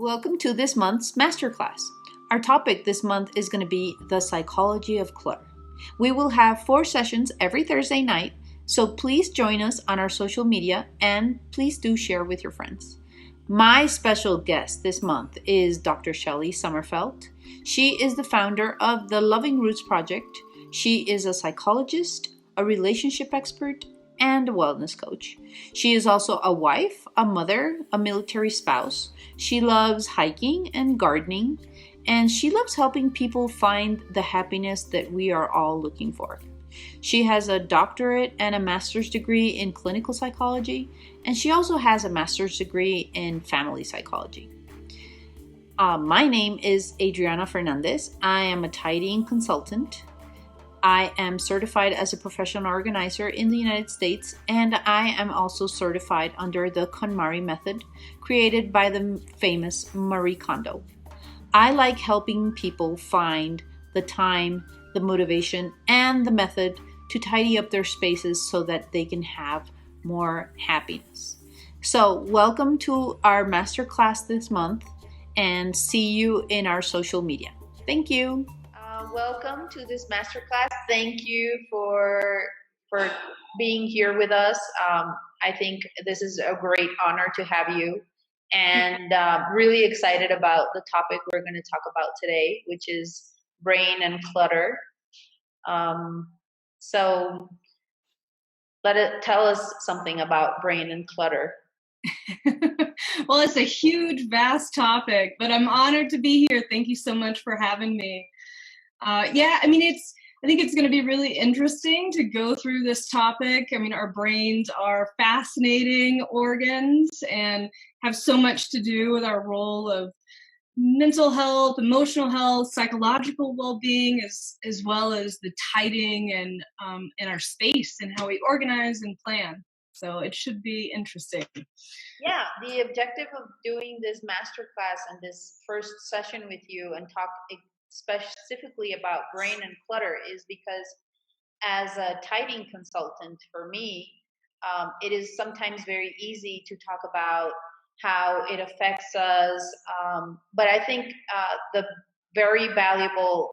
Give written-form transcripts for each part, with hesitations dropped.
Welcome to this month's masterclass. Our topic this month is going to be the psychology of clutter. We will have 4 sessions every Thursday night, so please join us on our social media and please do share with your friends. My special guest this month is Dr. Shelley Sommerfeldt. She is the founder of the Loving Roots Project. She is a psychologist, a relationship expert, and a wellness coach. She is also a wife, a mother, a military spouse. She loves hiking and gardening, and she loves helping people find the happiness that we are all looking for. She has a doctorate and a master's degree in clinical psychology, and she also has a master's degree in family psychology. My name is Adriana Fernandez. I am a tidying consultant. I am certified as a professional organizer in the United States, and I am also certified under the KonMari method created by the famous Marie Kondo. I like helping people find the time, the motivation, and the method to tidy up their spaces so that they can have more happiness. So welcome to our masterclass this month, and see you in our social media. Thank you. Welcome to this masterclass. Thank you for being here with us. I think this is a great honor to have you, and really excited about the topic we're going to talk about today, which is brain and clutter. So tell us something about brain and clutter. Well, it's a huge, vast topic, but I'm honored to be here. Thank you so much for having me. I think it's going to be really interesting to go through this topic. I mean, our brains are fascinating organs and have so much to do with our role of mental health, emotional health, psychological well-being, as well as the tidying and our space and how we organize and plan. So it should be interesting. Yeah, the objective of doing this masterclass and this first session with you and talk specifically about brain and clutter is because as a tidying consultant for me, it is sometimes very easy to talk about how it affects us, but I think the very valuable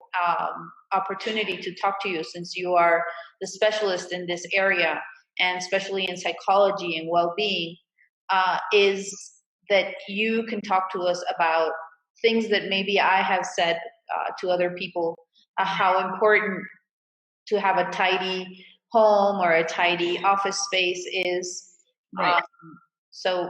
opportunity to talk to you, since you are the specialist in this area and especially in psychology and well-being, is that you can talk to us about things that maybe I have said to other people, how important to have a tidy home or a tidy office space is. Right. So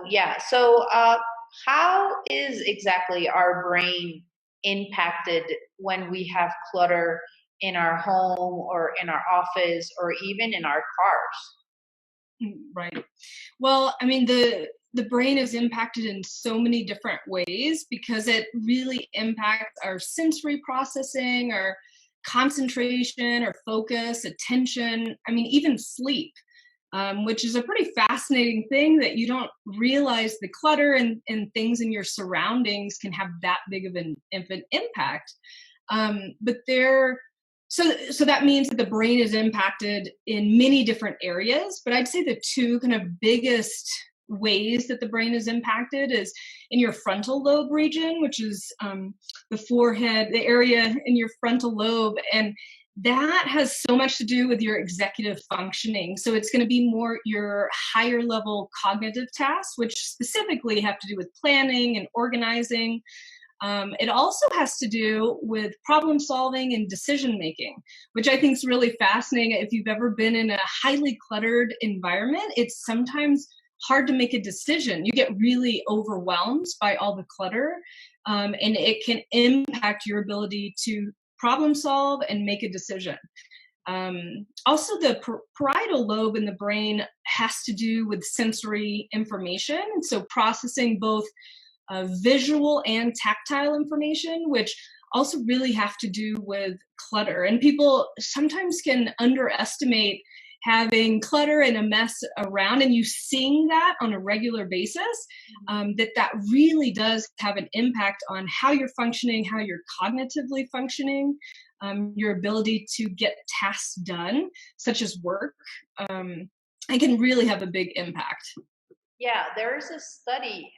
how is exactly our brain impacted when we have clutter in our home or in our office or even in our cars? Right. Well, I mean, the brain is impacted in so many different ways because it really impacts our sensory processing, our concentration, our focus, attention, I mean, even sleep, which is a pretty fascinating thing that you don't realize the clutter and things in your surroundings can have that big of an impact. So that means that the brain is impacted in many different areas, but I'd say the two kind of biggest ways that the brain is impacted is in your frontal lobe region, which is the forehead, the area in your frontal lobe, and that has so much to do with your executive functioning. So it's going to be more your higher level cognitive tasks, which specifically have to do with planning and organizing. It also has to do with problem solving and decision making, which I think is really fascinating. If you've ever been in a highly cluttered environment, it's sometimes hard to make a decision. You get really overwhelmed by all the clutter, and it can impact your ability to problem solve and make a decision. Also, the parietal lobe in the brain has to do with sensory information, and so processing both visual and tactile information, which also really have to do with clutter. And people sometimes can underestimate having clutter and a mess around, and you seeing that on a regular basis, that really does have an impact on how you're functioning, how you're cognitively functioning, your ability to get tasks done, such as work. It can really have a big impact. Yeah, there is a study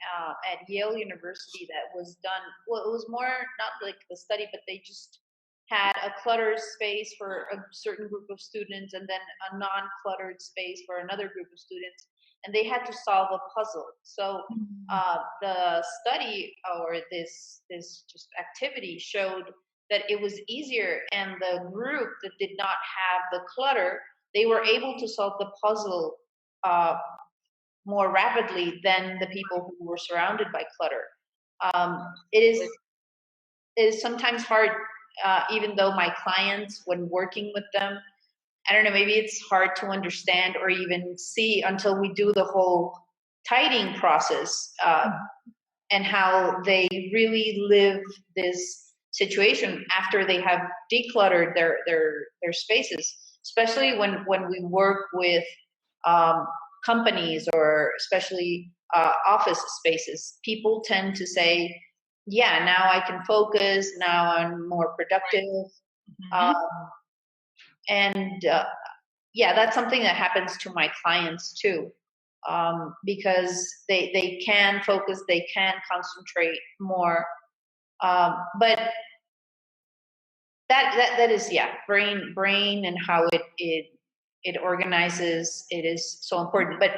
at Yale University that was done. Well, it was more not like the study, but they just had a cluttered space for a certain group of students and then a non-cluttered space for another group of students, and they had to solve a puzzle. So Mhm. the study or this just activity showed that it was easier, and the group that did not have the clutter, they were able to solve the puzzle uh, more rapidly than the people who were surrounded by clutter. It is Absolutely. it is sometimes hard, even though my clients, when working with them, I don't know, maybe it's hard to understand or even see until we do the whole tidying process, and how they really live this situation after they have decluttered their spaces, especially when we work with um, companies or especially office spaces. People tend to say, yeah, now I can focus, now I'm more productive. Mhm. um, and yeah, that's something that happens to my clients too, because they can focus, they can concentrate more. But that is, yeah, brain and how it organizes, it is so important. But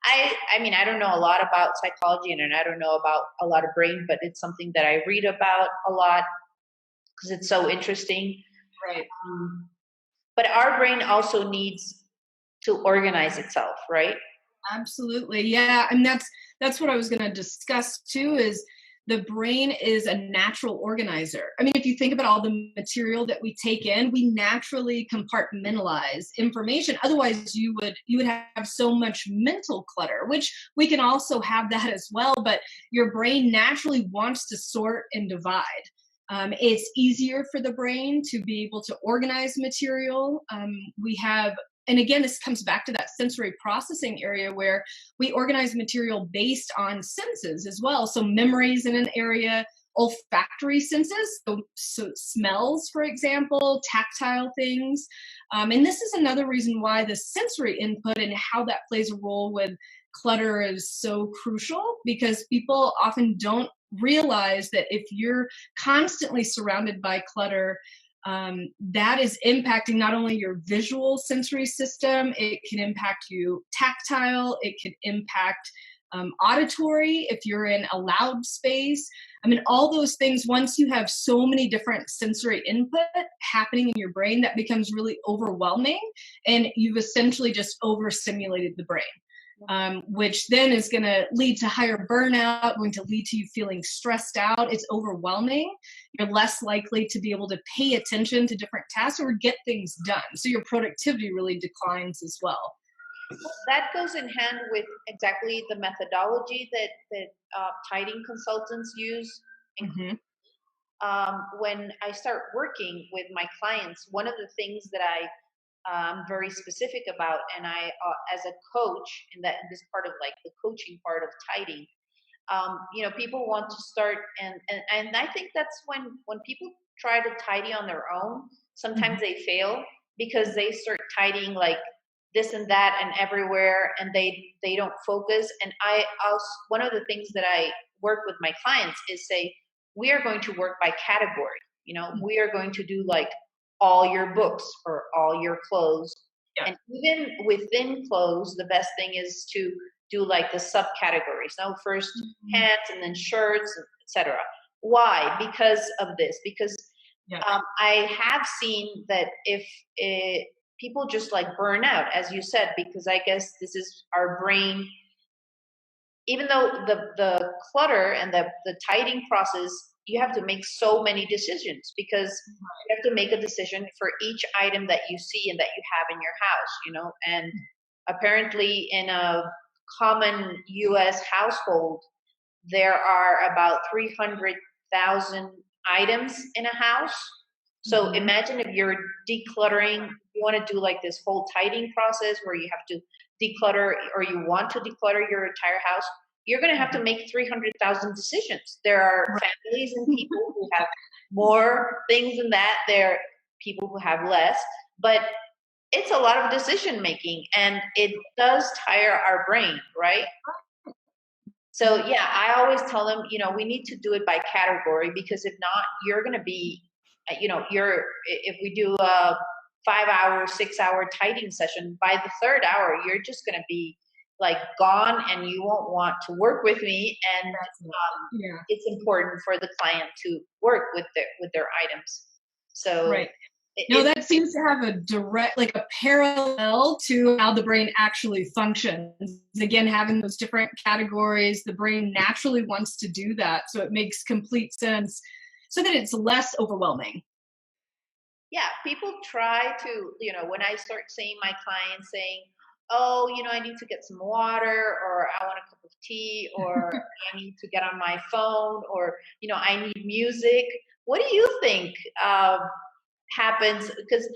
I mean, I don't know a lot about psychology, and I don't know about a lot of brain, but it's something that I read about a lot because it's so interesting. Right. um, but our brain also needs to organize itself, right? Absolutely. Yeah. And that's what I was going to discuss too is the brain is a natural organizer. I mean, if you think about all the material that we take in, we naturally compartmentalize information. Otherwise you would have so much mental clutter, which we can also have that as well, but your brain naturally wants to sort and divide. It's easier for the brain to be able to organize material. We have, and again, this comes back to that sensory processing area where we organize material based on senses as well. So memories in an area, olfactory senses, so smells, for example, tactile things. And this is another reason why the sensory input and how that plays a role with clutter is so crucial, because people often don't realize that if you're constantly surrounded by clutter, that is impacting not only your visual sensory system, it can impact you tactile, it can impact auditory if you're in a loud space. I mean, all those things, once you have so many different sensory input happening in your brain, that becomes really overwhelming. And you've essentially just overstimulated the brain, which then is going to lead to higher burnout, going to lead to you feeling stressed out. It's overwhelming. You're less likely to be able to pay attention to different tasks or get things done. So your productivity really declines as well. That goes in hand with exactly the methodology that tidying consultants use. Hmm. When I start working with my clients, one of the things that I'm very specific about, and I, as a coach, in this part of like the coaching part of tidying, people want to start, and I think that's when people try to tidy on their own, sometimes Hmm. they fail because they start tidying like this and that and everywhere, and they don't focus. And I also, one of the things that I work with my clients is say, we are going to work by category. We are going to do like all your books or all your clothes. Yeah. And even within clothes, the best thing is to do like the subcategories. Now, first Mhm. pants and then shirts, etc. Why? Because of this. Because Yeah. I have seen that if people just like burn out, as you said, because I guess this is our brain. Even though the clutter and the tidying process, you have to make so many decisions because you have to make a decision for each item that you see and that you have in your house. And apparently in a common US household, there are about 300,000 items in a house. So Mhm. imagine if you're decluttering, you want to do like this whole tidying process where you have to declutter, or you want to declutter your entire house, you're going to have to Mhm. make 300,000 decisions. There are Right. families and people who have more things than that. There are people who have less, but it's a lot of decision making, and it does tire our brain, right? So yeah, I always tell them, we need to do it by category, because if not, you're going to be, if we do a 5 hour, 6 hour tidying session, by the third hour, you're just going to be like gone, and you won't want to work with me. And Yeah. it's important for the client to work with their items. So right. No, that seems to have a direct, like a parallel to how the brain actually functions. Again, having those different categories, the brain naturally wants to do that. So it makes complete sense so that it's less overwhelming. Yeah, people try to, when I start seeing my clients saying, oh, I need to get some water, or I want a cup of tea, or I need to get on my phone, or, I need music. What do you think happens? Because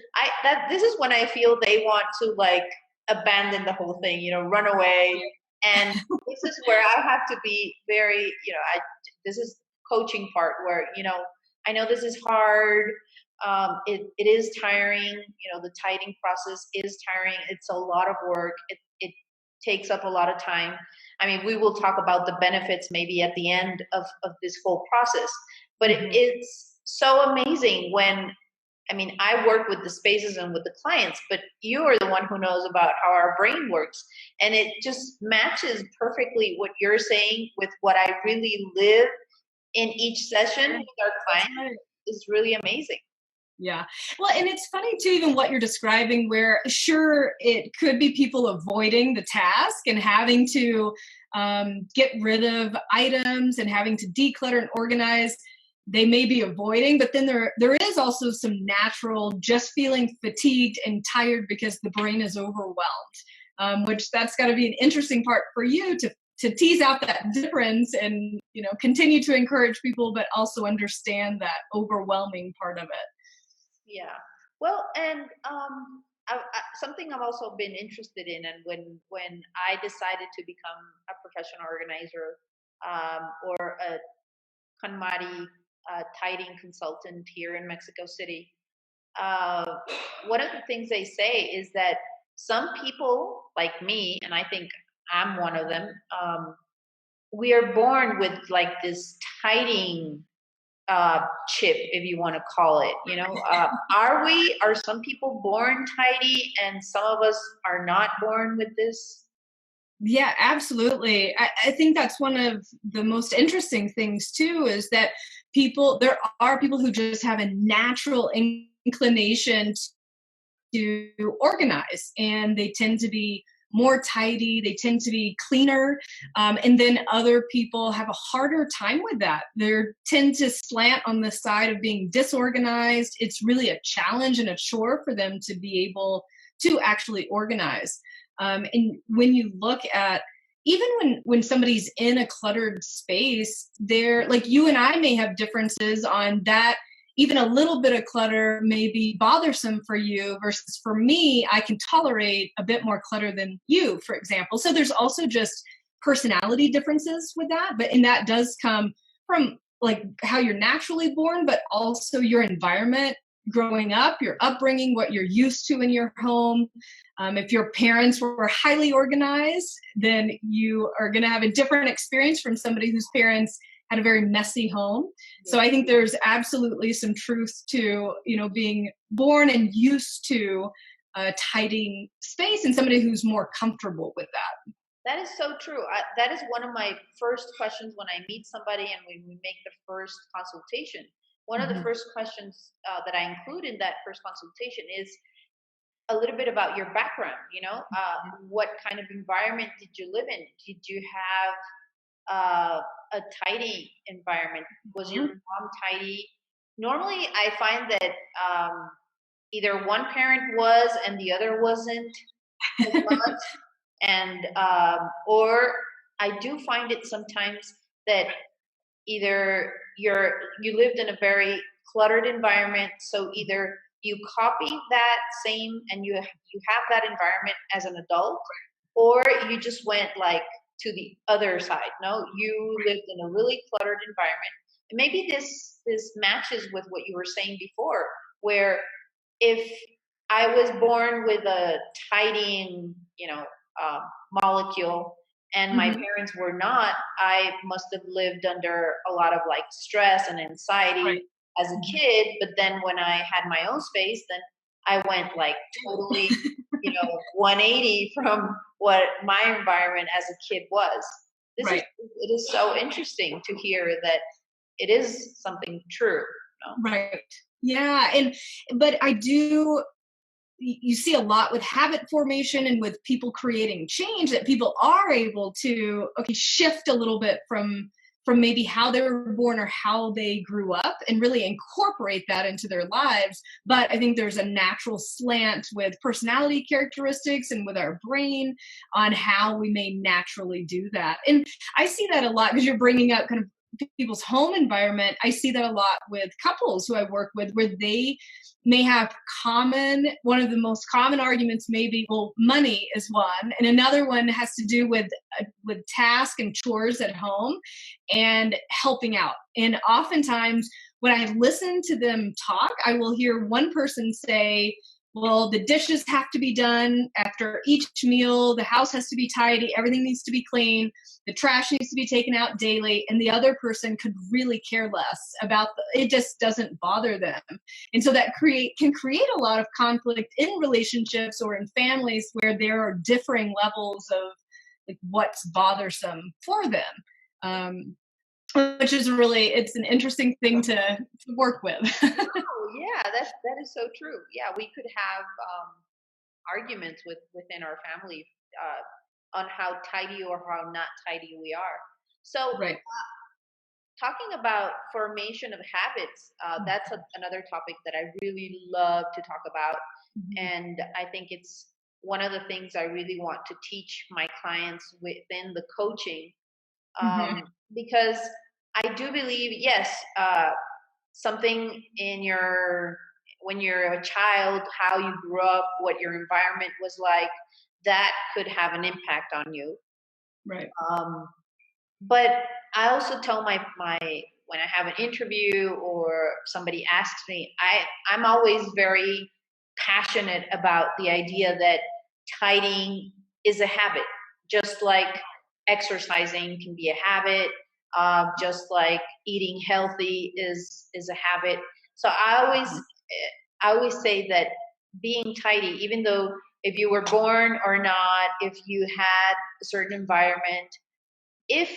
this is when I feel they want to like abandon the whole thing, run away. And this is where I have to be very, this is coaching part where, I know this is hard. It is tiring. The tidying process is tiring. It's a lot of work. It takes up a lot of time. I mean, we will talk about the benefits maybe at the end of this whole process, but it's so amazing when, I work with the spaces and with the clients, but you are the one who knows about how our brain works. And it just matches perfectly what you're saying with what I really live in each session with our clients. Is really amazing. Yeah. Well, and it's funny too, even what you're describing, where sure, it could be people avoiding the task and having to get rid of items and having to declutter and organize. They may be avoiding, but then there is also some natural just feeling fatigued and tired because the brain is overwhelmed, which that's got to be an interesting part for you to tease out that difference and continue to encourage people, but also understand that overwhelming part of it. Yeah. Well, and something I've also been interested in, and when I decided to become a professional organizer, or a KonMari tidying consultant here in Mexico City, uh, one of the things they say is that some people like me, and I think I'm one of them, we are born with like this tidying chip, if you want to call it. Are some people born tidy and some of us are not born with this? Yeah, absolutely. I think that's one of the most interesting things too, is that there are people who just have a natural inclination to organize, and they tend to be more tidy, they tend to be cleaner, and then other people have a harder time with that. They tend to slant on the side of being disorganized. It's really a challenge and a chore for them to be able to actually organize. And when you look at, even when somebody's in a cluttered space, they're like, you and I may have differences on that. Even a little bit of clutter may be bothersome for you versus for me, I can tolerate a bit more clutter than you, for example. So there's also just personality differences with that, and that does come from like how you're naturally born, but also your environment growing up, your upbringing, what you're used to in your home. If your parents were highly organized, then you are going to have a different experience from somebody whose parents had a very messy home. So I think there's absolutely some truth to, being born and used to tidying space, and somebody who's more comfortable with that. That is so true. That is one of my first questions when I meet somebody and when we make the first consultation. One of the first questions that I include in that first consultation is a little bit about your background. What kind of environment did you live in? Did you have a tidy environment? Was your mom tidy? Normally, I find that either one parent was and the other wasn't as much, and or I do find it sometimes that either you lived in a very cluttered environment, so either you copy that same and you have that environment as an adult, or you just went like to the other side. No, you lived in a really cluttered environment. And maybe this matches with what you were saying before, where if I was born with a tidying, molecule, and my parents were not, I must have lived under a lot of like stress and anxiety as a kid. But then when I had my own space, then I went like totally, 180 from what my environment as a kid was. It is so interesting to hear that it is something true. Right. Yeah. But I do, you see a lot with habit formation and with people creating change, that people are able to shift a little bit from maybe how they were born or how they grew up and really incorporate that into their lives. But I think there's a natural slant with personality characteristics and with our brain on how we may naturally do that. And I see that a lot because you're bringing up kind of people's home environment. I see that a lot with couples who I work with, where they may have one of the most common arguments may be, well, money is one, and another one has to do with task and chores at home and helping out. And oftentimes when I listen to them talk, I will hear one person say, well, the dishes have to be done after each meal, the house has to be tidy, everything needs to be clean, the trash needs to be taken out daily, and the other person could really care less about it, just doesn't bother them. And so that can create a lot of conflict in relationships or in families where there are differing levels of like what's bothersome for them. Which is really, it's an interesting thing to work with. Oh, yeah, that is so true. Yeah, we could have arguments within our family on how tidy or how not tidy we are. So, talking about formation of habits, that's another topic that I really love to talk about, and I think it's one of the things I really want to teach my clients within the coaching, because I do believe, yes, something when you're a child, how you grew up, what your environment was like, that could have an impact on you. Right. But I also tell my when I have an interview or somebody asks me, I'm always very passionate about the idea that tidying is a habit, just like exercising can be a habit, just like eating healthy is a habit. So I always say that being tidy, even though if you were born or not, if you had a certain environment, if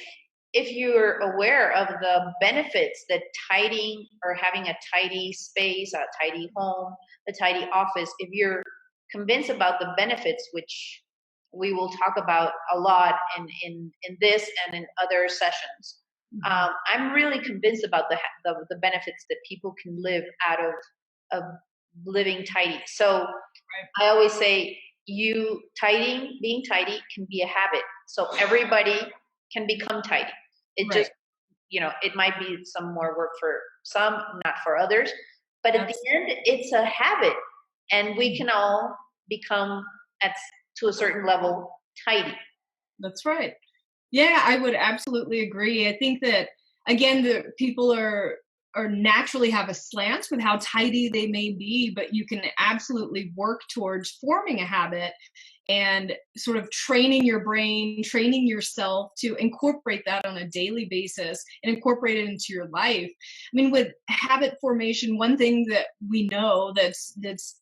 you're aware of the benefits that tidying or having a tidy space, a tidy home, a tidy office, if you're convinced about the benefits, which we will talk about a lot in this and in other sessions, I'm really convinced about the benefits that people can live out of living tidy. So I always say being tidy can be a habit. So everybody can become tidy. It just, it might be some more work for some, not for others. But at the end, it's a habit. And we can all become, to a certain level, tidy. That's right. Yeah, I would absolutely agree. I think that, again, the people are naturally have a slant with how tidy they may be, but you can absolutely work towards forming a habit and sort of training your brain, training yourself to incorporate that on a daily basis and incorporate it into your life. I mean, with habit formation, one thing that we know that's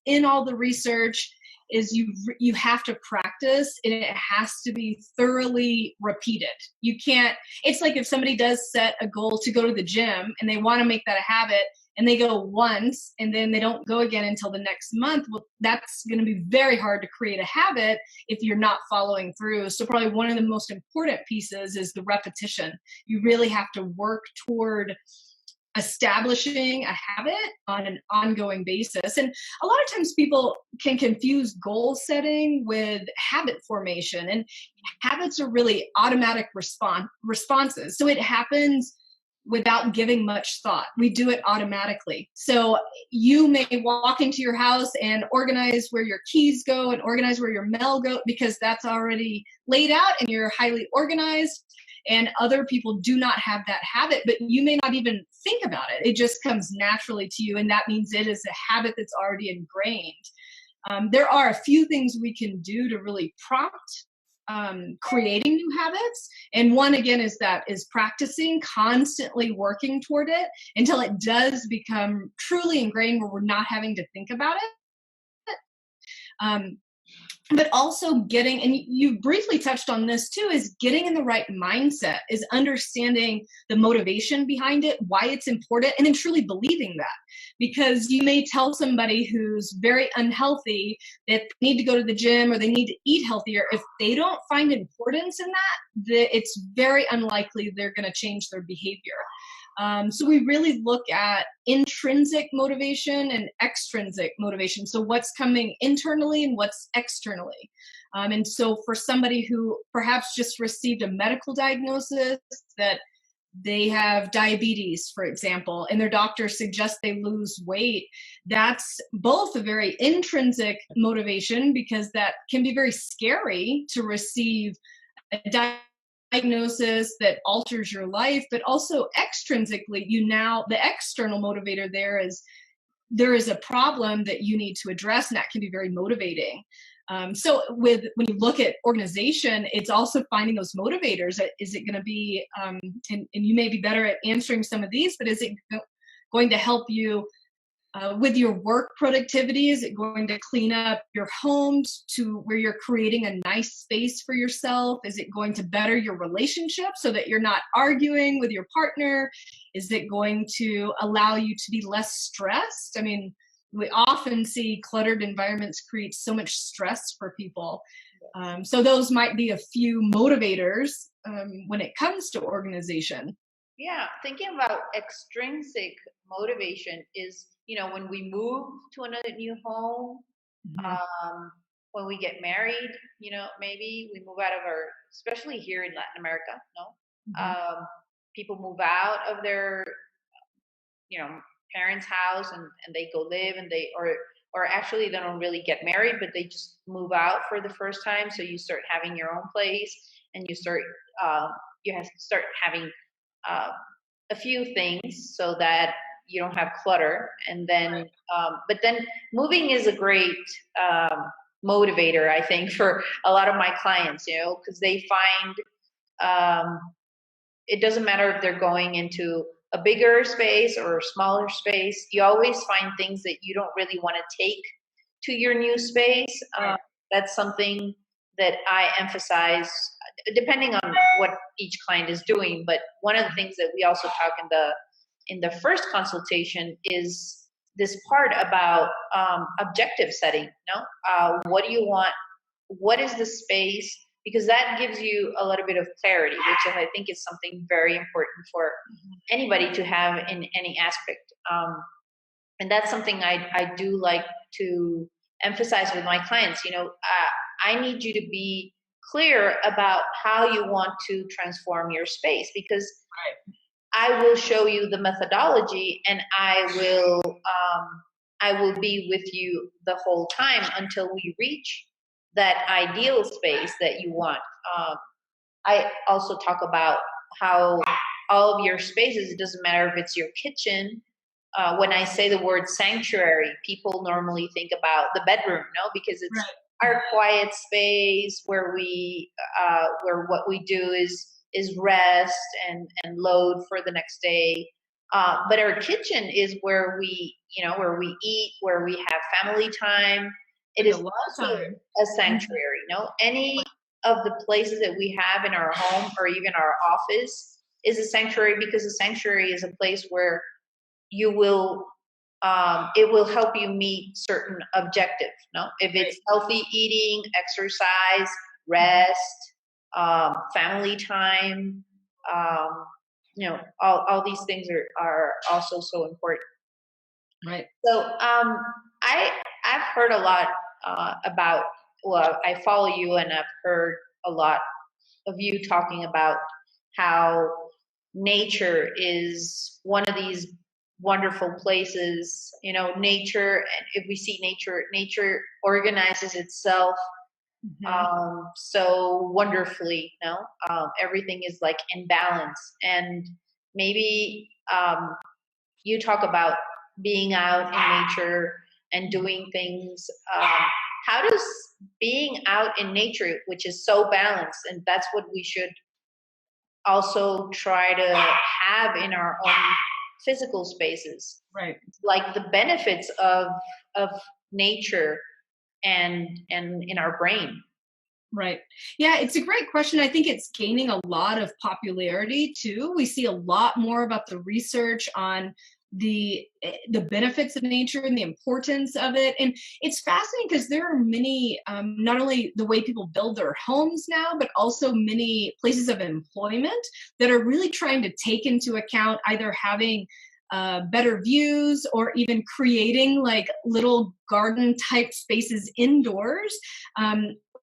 in all the research is you have to practice, and it has to be thoroughly repeated. You can't, it's like if somebody does set a goal to go to the gym and they want to make that a habit, and they go once and then they don't go again until the next month, well, that's going to be very hard to create a habit if you're not following through. So probably one of the most important pieces is the repetition. You really have to work toward establishing a habit on an ongoing basis. And a lot of times people can confuse goal setting with habit formation, and habits are really automatic responses. So it happens without giving much thought. We do it automatically. So you may walk into your house and organize where your keys go and organize where your mail go, because that's already laid out and you're highly organized. And other people do not have that habit, but you may not even think about it. It just comes naturally to you. And that means it is a habit that's already ingrained. There are a few things we can do to really prompt creating new habits. And one, again, is practicing, constantly working toward it until it does become truly ingrained where we're not having to think about it. But also getting, and you briefly touched on this too, is getting in the right mindset, is understanding the motivation behind it, why it's important, and then truly believing that. Because you may tell somebody who's very unhealthy that they need to go to the gym or they need to eat healthier. If they don't find importance in that, it's very unlikely they're going to change their behavior. So we really look at intrinsic motivation and extrinsic motivation. So what's coming internally and what's externally. And so for somebody who perhaps just received a medical diagnosis that they have diabetes, for example, and their doctor suggests they lose weight, that's both a very intrinsic motivation, because that can be very scary to receive a diagnosis that alters your life, but also extrinsically, the external motivator there is a problem that you need to address, and that can be very motivating. So when you look at organization, it's also finding those motivators. Is it going to be, and you may be better at answering some of these, but is it going to help you with your work productivity? Is it going to clean up your homes to where you're creating a nice space for yourself? Is it going to better your relationship so that you're not arguing with your partner? Is it going to allow you to be less stressed? I mean, we often see cluttered environments create so much stress for people. So those might be a few motivators when it comes to organization. Yeah, thinking about extrinsic motivation is, when we move to another new home, when we get married, maybe we move out of especially here in Latin America, no? People move out of their, parents' house and they go live and or actually they don't really get married, but they just move out for the first time. So you start having your own place and you have to start having a few things so that you don't have clutter. And then, but then moving is a great motivator, I think, for a lot of my clients, because they find it doesn't matter if they're going into a bigger space or a smaller space, you always find things that you don't really want to take to your new space. That's something that I emphasize, depending on what each client is doing. But one of the things that we also talk in the first consultation is this part about objective setting. What do you want? What is the space? Because that gives you a little bit of clarity, which I think is something very important for anybody to have in any aspect. And that's something I do like to emphasize with my clients. I need you to be clear about how you want to transform your space, because I will show you the methodology and I will be with you the whole time until we reach that ideal space that you want. I also talk about how all of your spaces, it doesn't matter if it's your kitchen. When I say the word sanctuary, people normally think about the bedroom, because it's our quiet space where where what we do is rest and load for the next day. But our kitchen is where we eat, where we have family time. It is also a sanctuary. Any of the places that we have in our home or even our office is a sanctuary, because a sanctuary is a place where you will it will help you meet certain objectives. If it's healthy eating, exercise, rest, family time, all these things are also so important. Right. So I've heard a lot about. Well, I follow you, and I've heard a lot of you talking about how nature is one of these wonderful places. Nature, and if we see nature organizes itself so wonderfully. Everything is like in balance, and maybe you talk about being out in nature and doing things. how does being out in nature, which is so balanced, and that's what we should also try to have in our own physical spaces, Right. like the benefits of nature and in our brain. Right. Yeah, it's a great question. I think it's gaining a lot of popularity too. We see a lot more about the research on the benefits of nature and the importance of it. And it's fascinating because there are many, not only the way people build their homes now, but also many places of employment that are really trying to take into account either having better views or even creating like little garden type spaces indoors,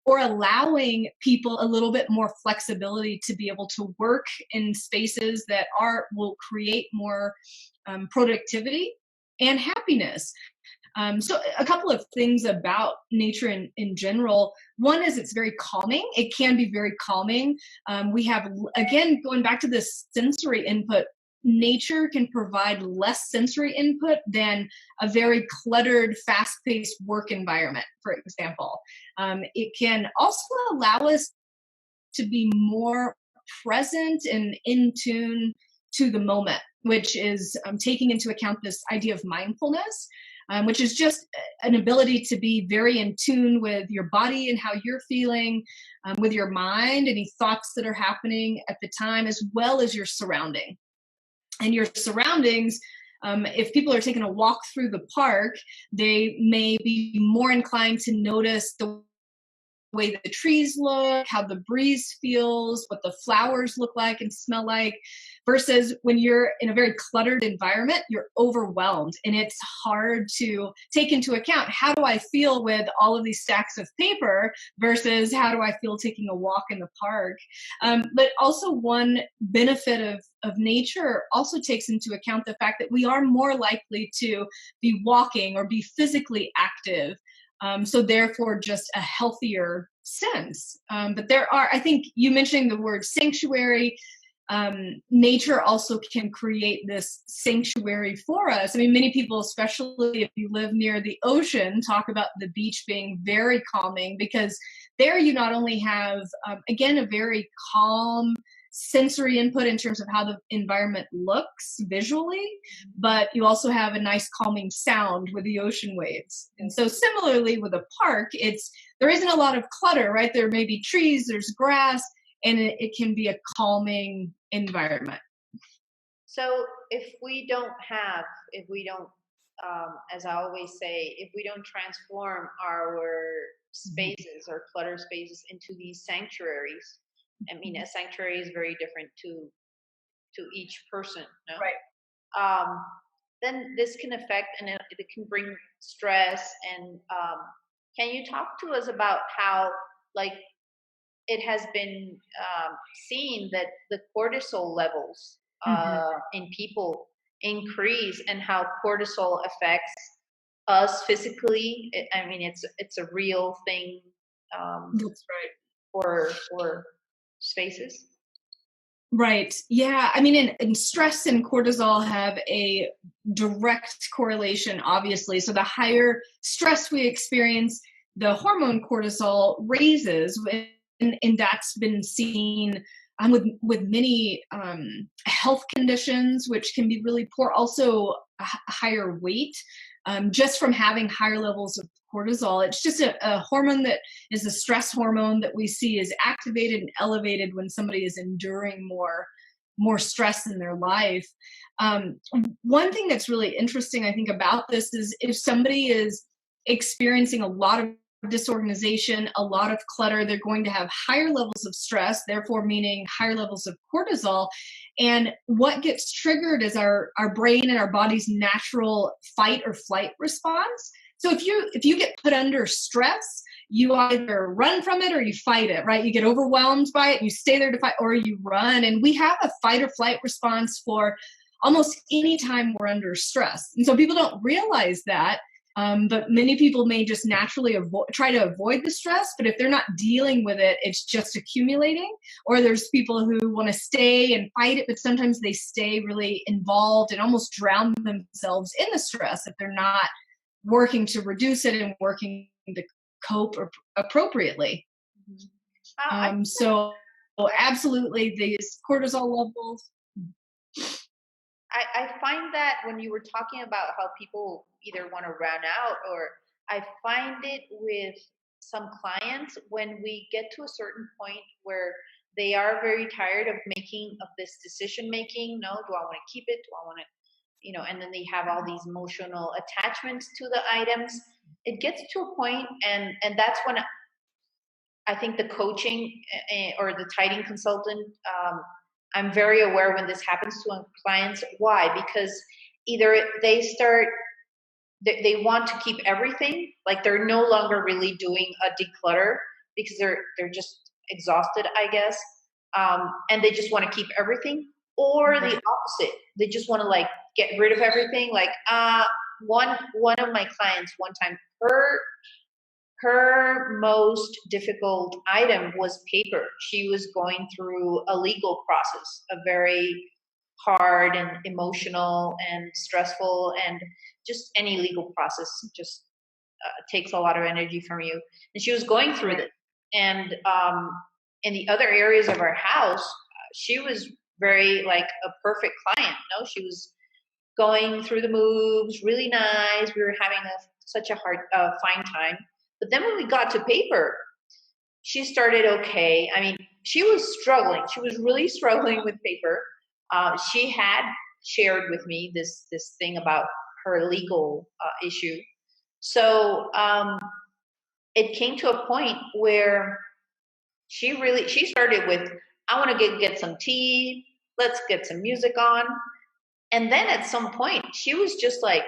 or allowing people a little bit more flexibility to be able to work in spaces that will create more productivity and happiness. So a couple of things about nature in general. One is it's very calming. It can be very calming. We have, again, going back to this sensory input, nature can provide less sensory input than a very cluttered, fast-paced work environment, for example. It can also allow us to be more present and in tune to the moment, which is taking into account this idea of mindfulness, which is just an ability to be very in tune with your body and how you're feeling, with your mind, any thoughts that are happening at the time, as well as your surrounding. And your surroundings, if people are taking a walk through the park, they may be more inclined to notice the way the trees look, how the breeze feels, what the flowers look like and smell like, versus when you're in a very cluttered environment, you're overwhelmed and it's hard to take into account, how do I feel with all of these stacks of paper versus how do I feel taking a walk in the park? But also one benefit of nature also takes into account the fact that we are more likely to be walking or be physically active. So therefore, just a healthier sense. But there are, I think you mentioning the word sanctuary, nature also can create this sanctuary for us. I mean, many people, especially if you live near the ocean, talk about the beach being very calming because there you not only have, again, a very calm sensory input in terms of how the environment looks visually, but you also have a nice calming sound with the ocean waves. And so similarly with a park, there isn't a lot of clutter, right? There may be trees, there's grass, and it can be a calming environment. So if we don't, as I always say, if we don't transform our spaces or clutter spaces into these sanctuaries, I mean, a sanctuary is very different to each person, no? Right. Then this can affect and it can bring stress. And can you talk to us about how, like, it has been seen that the cortisol levels in people increase and how cortisol affects us physically? I mean, it's a real thing. That's right. For spaces. Right. Yeah. I mean, and stress and cortisol have a direct correlation, obviously. So the higher stress we experience, the hormone cortisol raises, and that's been seen with many health conditions, which can be really poor. Also, a higher weight, just from having higher levels of cortisol. It's just a hormone that is a stress hormone that we see is activated and elevated when somebody is enduring more stress in their life. One thing that's really interesting, I think, about this is if somebody is experiencing a lot of disorganization, a lot of clutter, they're going to have higher levels of stress, therefore meaning higher levels of cortisol. And what gets triggered is our brain and our body's natural fight or flight response. So if you get put under stress, you either run from it or you fight it, right? You get overwhelmed by it and you stay there to fight, or you run. And we have a fight or flight response for almost any time we're under stress. And so people don't realize that. But many people may just naturally try to avoid the stress, but if they're not dealing with it, it's just accumulating. Or there's people who want to stay and fight it, but sometimes they stay really involved and almost drown themselves in the stress if they're not working to reduce it and working to cope appropriately. So absolutely, these cortisol levels. I find that when you were talking about how people either want to run out, or I find it with some clients when we get to a certain point where they are very tired of this decision making. No, do I want to keep it? Do I want to, and then they have all these emotional attachments to the items. It gets to a point, and that's when I think the coaching or the tidying consultant, I'm very aware when this happens to clients. Why? Because either they want to keep everything, like they're no longer really doing a declutter because they're just exhausted, I guess, and they just want to keep everything, or the opposite, they just want to like get rid of everything. Like one of my clients one time, her most difficult item was paper. She was going through a legal process, a very hard and emotional and stressful, and just any legal process just takes a lot of energy from you. And she was going through this. And in the other areas of our house, she was very like a perfect client. No, she was going through the moves, really nice. We were having such a fine time. But then when we got to paper, she started okay. I mean, she was struggling. She was really struggling with paper. She had shared with me this thing about her legal issue. So it came to a point where she started with, I want to get some tea. Let's get some music on. And then at some point, she was just like,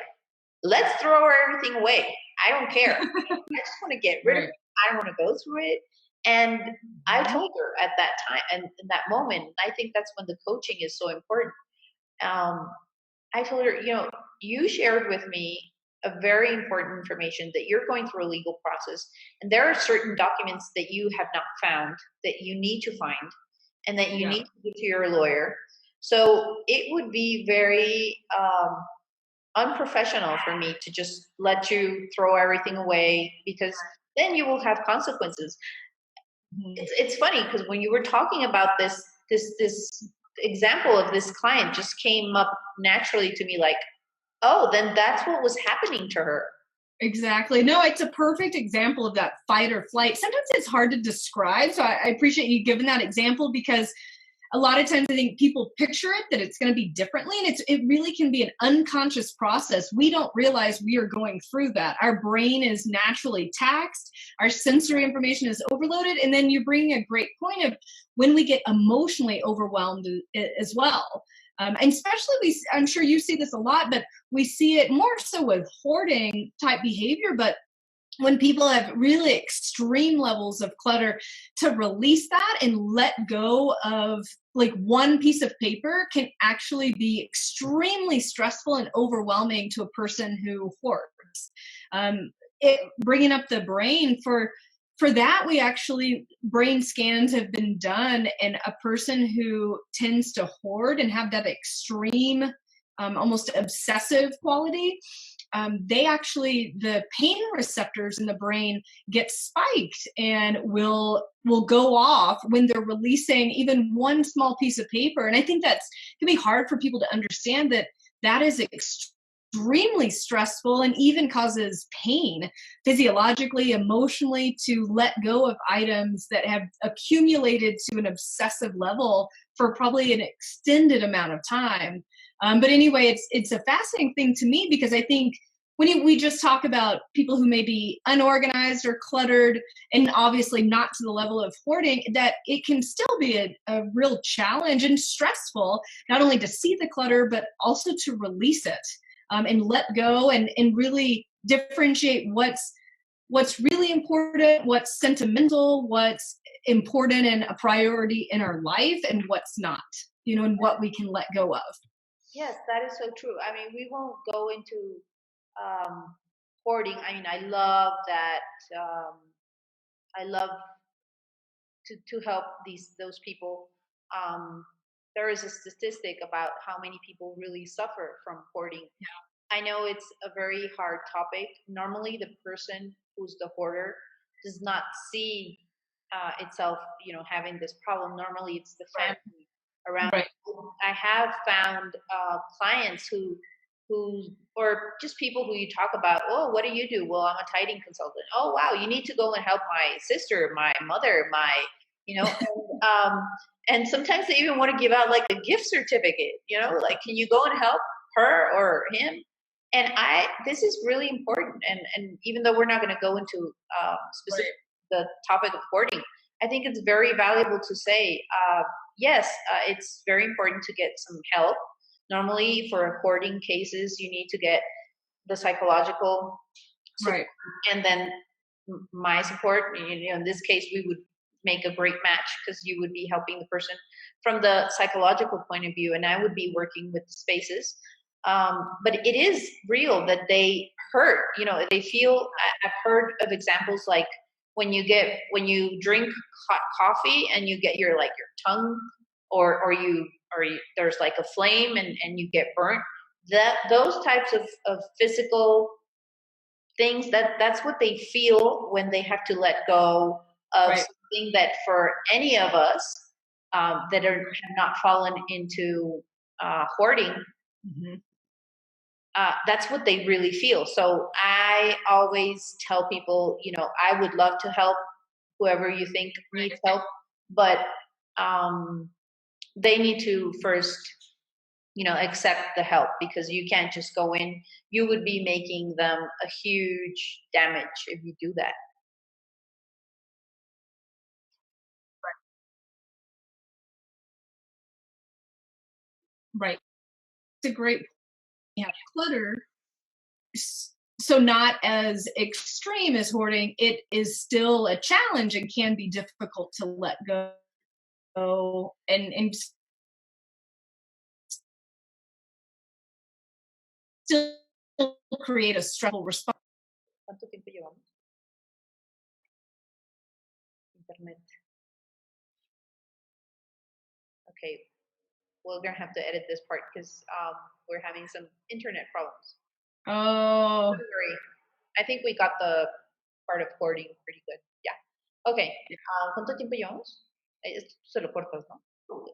let's throw everything away. I don't care. I just want to get rid of it. I don't want to go through it. And I told her at that time, and in that moment, I think that's when the coaching is so important. I told her, you shared with me a very important information that you're going through a legal process, and there are certain documents that you have not found that you need to find, and that you need to give to your lawyer. So it would be very unprofessional for me to just let you throw everything away, because then you will have consequences. It's funny because when you were talking about this example of this client just came up naturally to me, like, oh, then that's what was happening to her. Exactly. No, it's a perfect example of that fight or flight. Sometimes it's hard to describe. So I appreciate you giving that example, because a lot of times I think people picture it that it's going to be differently, and it really can be an unconscious process. We don't realize we are going through that. Our brain is naturally taxed, our sensory information is overloaded, and then you bring a great point of when we get emotionally overwhelmed as well. And especially, I'm sure you see this a lot, but we see it more so with hoarding type behavior. But when people have really extreme levels of clutter, to release that and let go of like one piece of paper can actually be extremely stressful and overwhelming to a person who hoards. Bringing up the brain for that, we actually, brain scans have been done, and a person who tends to hoard and have that extreme, almost obsessive quality, the pain receptors in the brain get spiked and will go off when they're releasing even one small piece of paper. And I think can be hard for people to understand that is extremely stressful and even causes pain physiologically, emotionally, to let go of items that have accumulated to an obsessive level for probably an extended amount of time. But anyway, it's a fascinating thing to me, because I think when we just talk about people who may be unorganized or cluttered, and obviously not to the level of hoarding, that it can still be a real challenge and stressful, not only to see the clutter, but also to release it, and let go, and really differentiate what's really important, what's sentimental, what's important and a priority in our life, and what's not, and what we can let go of. Yes, that is so true. I mean, we won't go into hoarding. I mean, I love that. I love to help those people. There is a statistic about how many people really suffer from hoarding. I know it's a very hard topic. Normally, the person who's the hoarder does not see itself, having this problem. Normally, it's the family around. Right. I have found clients who, or just people who you talk about. Oh, what do you do? Well, I'm a tidying consultant. Oh, wow, you need to go and help my sister, my mother, and sometimes they even want to give out like a gift certificate. Like, can you go and help her or him? And this is really important. And even though we're not going to go into specific the topic of hoarding, I think it's very valuable to say, yes, it's very important to get some help. Normally, for hoarding cases, you need to get the psychological support, Right. and then my support. In this case, we would make a great match because you would be helping the person from the psychological point of view, and I would be working with the spaces. But it is real that they hurt. They feel. I've heard of examples like when you drink hot coffee and you get your tongue, or there's like a flame and you get burnt. Those types of physical things, that's what they feel when they have to let go of something that for any of us that have not fallen into hoarding. Mm-hmm. That's what they really feel. So I always tell people, I would love to help whoever you think needs help, but they need to first, accept the help, because you can't just go in. You would be making them a huge damage if you do that. Right. It's a great. Yeah, clutter. So not as extreme as hoarding. It is still a challenge and can be difficult to let go and still create a stressful response. ¿Cuánto tiempo llevamos? Internet. Okay, we're gonna have to edit this part because we're having some internet problems. Oh. Sorry. I think we got the part of hoarding pretty good. Yeah. Okay. ¿Cuánto tiempo llevamos? Esto se lo cortas, ¿no?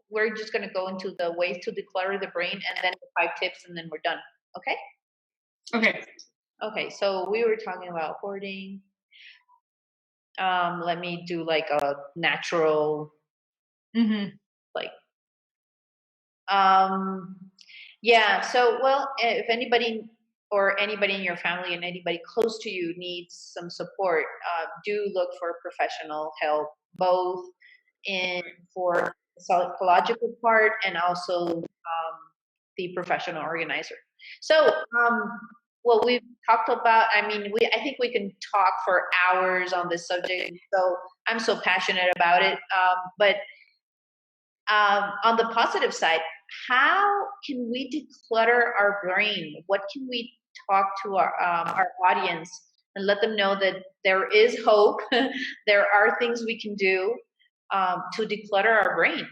We're just going to go into the ways to declutter the brain and then the 5 tips, and then we're done. Okay? Okay. Okay, so we were talking about hoarding. Let me do like a natural, like, yeah. So, well, if anybody in your family and anybody close to you needs some support, do look for professional help, both for the psychological part and also the professional organizer. So, well, we've talked about. I think we can talk for hours on this subject. So I'm so passionate about it. But on the positive side, how can we declutter our brain? What can we talk to our audience and let them know that there is hope? There are things we can do to declutter our brain.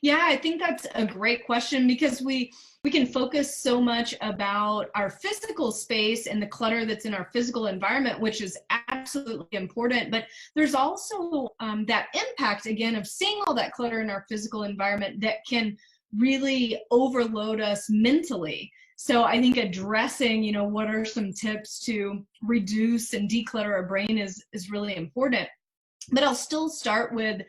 Yeah, I think that's a great question, because we can focus so much about our physical space and the clutter that's in our physical environment, which is absolutely important. But there's also that impact, again, of seeing all that clutter in our physical environment that can really overload us mentally. So I think addressing, what are some tips to reduce and declutter our brain is really important. But I'll still start with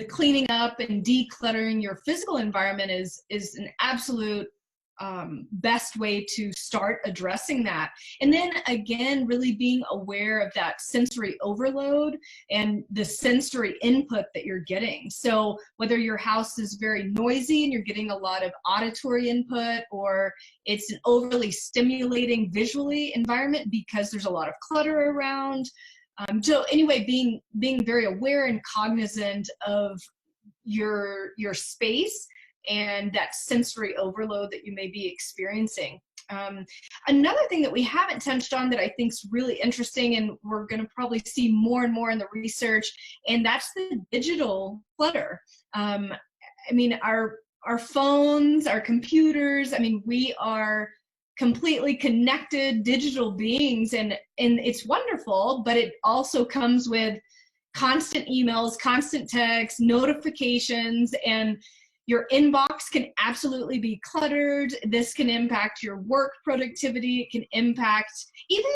cleaning up and decluttering your physical environment is an absolute best way to start addressing that. And then again, really being aware of that sensory overload and the sensory input that you're getting. So whether your house is very noisy and you're getting a lot of auditory input, or it's an overly stimulating visually environment because there's a lot of clutter around. So anyway, being very aware and cognizant of your space and that sensory overload that you may be experiencing. Another thing that we haven't touched on that I think is really interesting, and we're going to probably see more and more in the research, and that's the digital clutter. Our phones, our computers, we are completely connected digital beings, and it's wonderful, but it also comes with constant emails, constant texts, notifications, and your inbox can absolutely be cluttered. This can impact your work productivity. It can impact even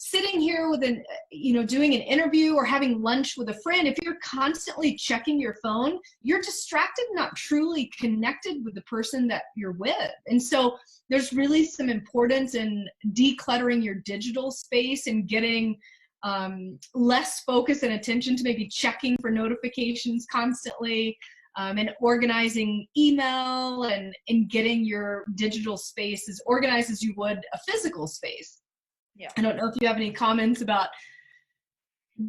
sitting here with doing an interview or having lunch with a friend. If you're constantly checking your phone, you're distracted, not truly connected with the person that you're with. And so there's really some importance in decluttering your digital space and getting less focus and attention to maybe checking for notifications constantly, and organizing email and getting your digital space as organized as you would a physical space. Yeah. I don't know if you have any comments about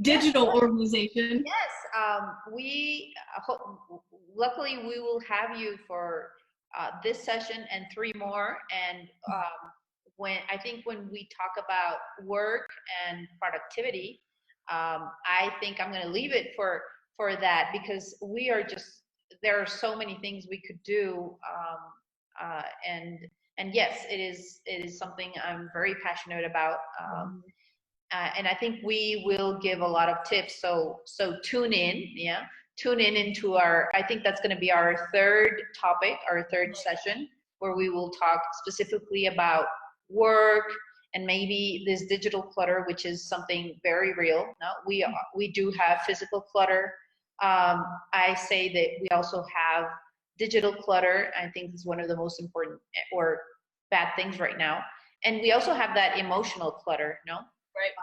digital organization. Yes, we luckily we will have you for this session and 3 more. And when we talk about work and productivity, I think I'm going to leave it for that, because there are so many things we could do, and yes, it is something I'm very passionate about. And I think we will give a lot of tips. So tune in, into I think that's going to be our third topic, our third session, where we will talk specifically about work and maybe this digital clutter, which is something very real. Now we do have physical clutter. I say that we also have digital clutter. I think is one of the most important or bad things right now. And we also have that emotional clutter, no? Right.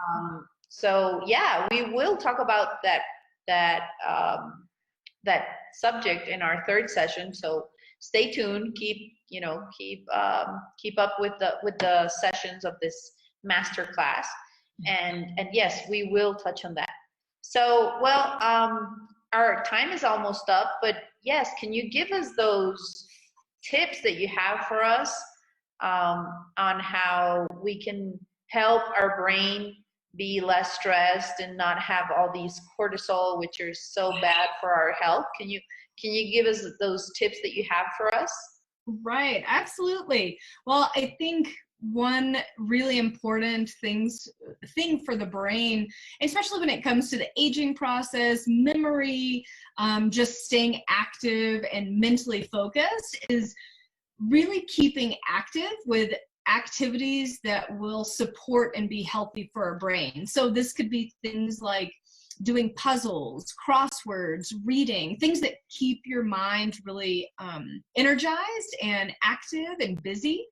So yeah, we will talk about that subject in our third session. So stay tuned. Keep up with the sessions of this master class, and yes, we will touch on that. So well, our time is almost up, but yes, can you give us those tips that you have for us on how we can help our brain be less stressed and not have all these cortisol, which are so bad for our health? Can you give us those tips that you have for us? Right, absolutely. Well, I think one really important thing for the brain, especially when it comes to the aging process, memory, just staying active and mentally focused, is really keeping active with activities that will support and be healthy for our brain. So this could be things like doing puzzles, crosswords, reading, things that keep your mind really energized and active and busy.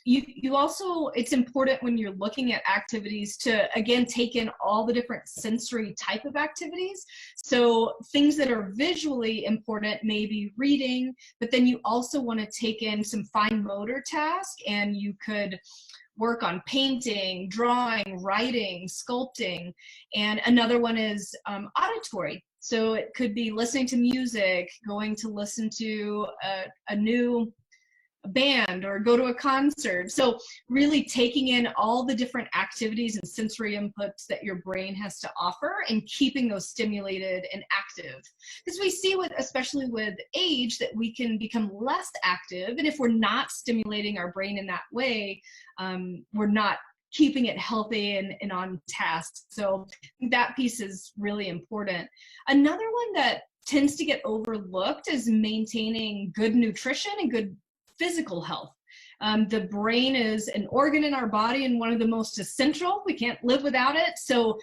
You also, it's important when you're looking at activities to, again, take in all the different sensory type of activities. So things that are visually important, maybe reading, but then you also want to take in some fine motor task, and you could work on painting, drawing, writing, sculpting. And another one is auditory. So it could be listening to music, going to listen to a new band or go to a concert. So really taking in all the different activities and sensory inputs that your brain has to offer and keeping those stimulated and active. Because we see especially with age, that we can become less active. And if we're not stimulating our brain in that way, we're not keeping it healthy and on task. So that piece is really important. Another one that tends to get overlooked is maintaining good nutrition and good physical health. The brain is an organ in our body and one of the most essential. We can't live without it. So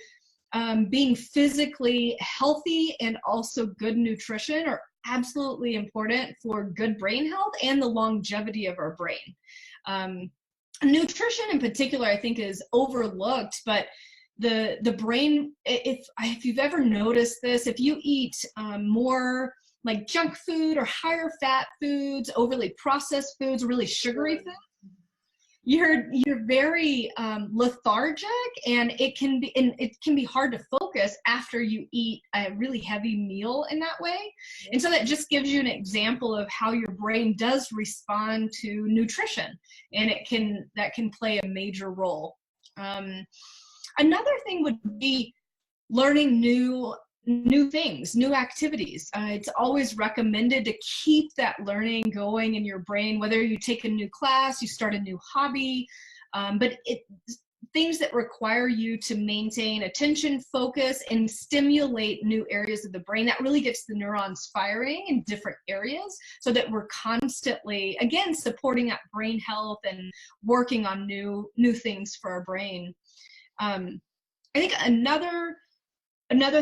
being physically healthy and also good nutrition are absolutely important for good brain health and the longevity of our brain. Nutrition in particular, I think, is overlooked, but the brain, if you've ever noticed this, if you eat more like junk food or higher fat foods, overly processed foods, really sugary foods, you're very lethargic, and it can be hard to focus after you eat a really heavy meal in that way. And so that just gives you an example of how your brain does respond to nutrition, and that can play a major role. Another thing would be learning new new things, new activities. It's always recommended to keep that learning going in your brain, whether you take a new class, you start a new hobby, but things that require you to maintain attention, focus, and stimulate new areas of the brain. That really gets the neurons firing in different areas so that we're constantly, again, supporting that brain health and working on new things for our brain. I think another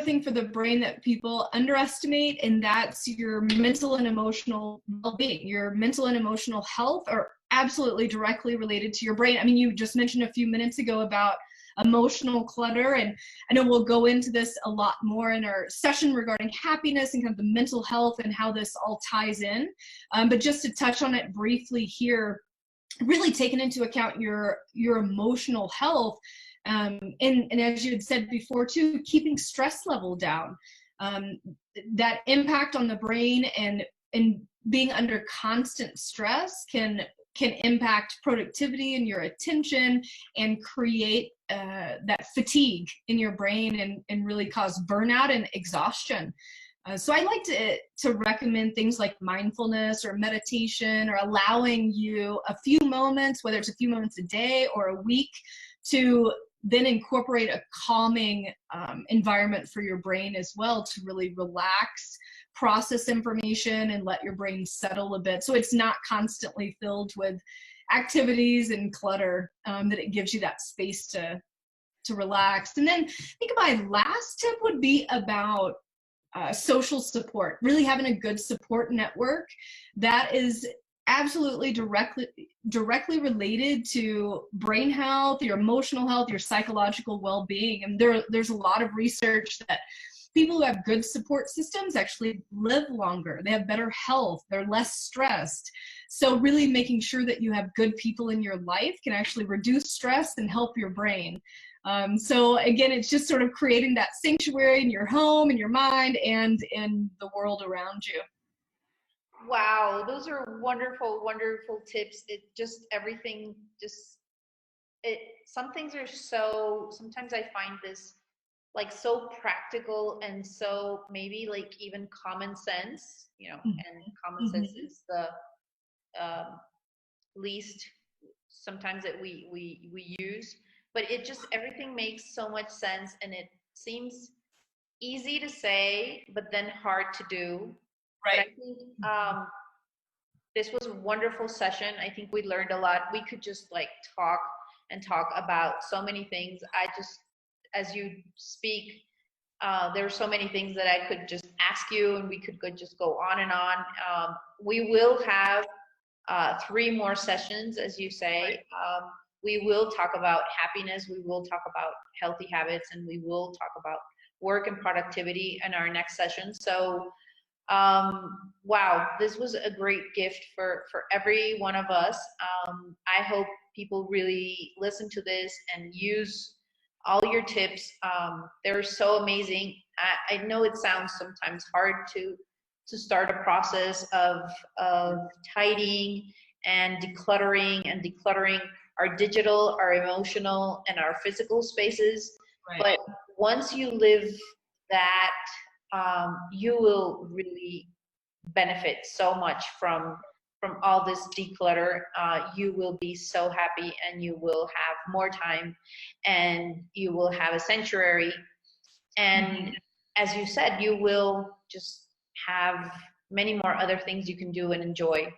thing for the brain that people underestimate, and that's your mental and emotional well-being. Your mental and emotional health are absolutely directly related to your brain. I mean, you just mentioned a few minutes ago about emotional clutter, and I know we'll go into this a lot more in our session regarding happiness and kind of the mental health and how this all ties in. But just to touch on it briefly here, really taking into account your emotional health, and as you had said before too, keeping stress level down, that impact on the brain and being under constant stress can impact productivity and your attention and create that fatigue in your brain and really cause burnout and exhaustion. So I like to recommend things like mindfulness or meditation, or allowing you a few moments, whether it's a few moments a day or a week, to then incorporate a calming environment for your brain as well, to really relax, process information, and let your brain settle a bit, so it's not constantly filled with activities and clutter, that it gives you that space to relax. And then I think my last tip would be about social support, really having a good support network that is absolutely directly related to brain health, your emotional health, your psychological well-being. And there's a lot of research that people who have good support systems actually live longer, they have better health, they're less stressed. So really making sure that you have good people in your life can actually reduce stress and help your brain. So again, it's just sort of creating that sanctuary in your home, in your mind, and in the world around you. Wow, those are wonderful, wonderful tips. It just everything just some things are so, sometimes I find this like so practical and so maybe like even common sense, and common sense is the least sometimes that we use, but it just everything makes so much sense, and it seems easy to say but then hard to do. But I Right. think this was a wonderful session. I think we learned a lot. We could just like talk and talk about so many things. I just, as you speak, there are so many things that I could just ask you, and we could just go on and on. We will have 3 more sessions, as you say. We will talk about happiness, we will talk about healthy habits, and we will talk about work and productivity in our next session. So wow, this was a great gift for every one of us. I hope people really listen to this and use all your tips. They're so amazing. I know it sounds sometimes hard to start a process of tidying and decluttering our digital, our emotional, and our physical spaces. Right. But once you live that, you will really benefit so much from all this declutter. You will be so happy, and you will have more time, and you will have a sanctuary. And as you said, you will just have many more other things you can do and enjoy.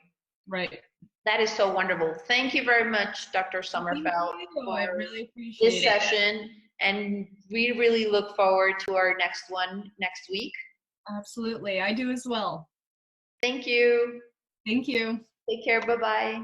Right. That is so wonderful. Thank you very much, Dr. Sommerfeldt, for I really appreciate this session. And we really look forward to our next one next week. Absolutely. I do as well. Thank you. Thank you. Take care. Bye-bye.